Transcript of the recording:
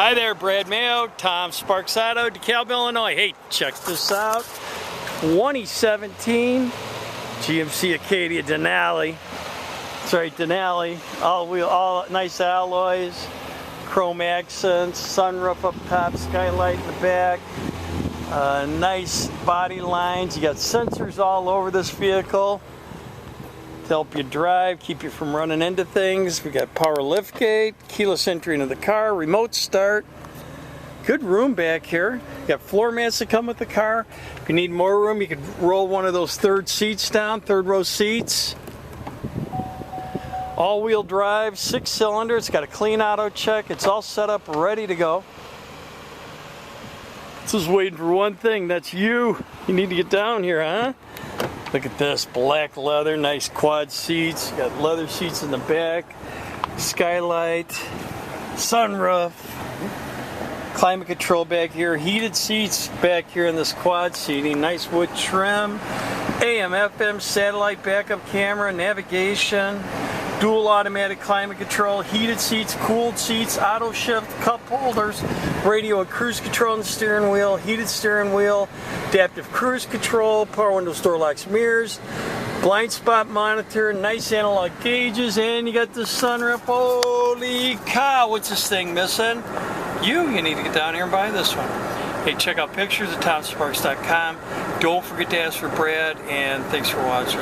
Hi there, Brad Mayo, Tom Sparks Auto, DeKalb, Illinois. Hey, check this out. 2017 GMC Acadia Denali. That's right, Denali. All nice alloys, chrome accents, sunroof up top, skylight in the back. Nice body lines. You got sensors all over this vehicle to help you drive, keep you from running into things. We got power liftgate, keyless entry into the car, remote start. Good room back here. You got floor mats that come with the car. If you need more room, you could roll one of those third seats down, third row seats. All-wheel drive, 6-cylinder. It's got a clean auto check. It's all set up, ready to go. This is waiting for one thing. That's you. You need to get down here, huh? Look at this, black leather, nice quad seats. You got leather seats in the back, skylight, sunroof, climate control back here, heated seats back here in this quad seating, nice wood trim, AM, FM, satellite backup camera, navigation, dual automatic climate control, heated seats, cooled seats, auto shift, cup holders, radio and cruise control on the steering wheel, heated steering wheel, adaptive cruise control, power windows, door locks, mirrors, blind spot monitor, nice analog gauges, and you got the sunroof. Holy cow, what's this thing missing? You need to get down here and buy this one. Hey, check out pictures at TomSparks.com. Don't forget to ask for Brad, and thanks for watching.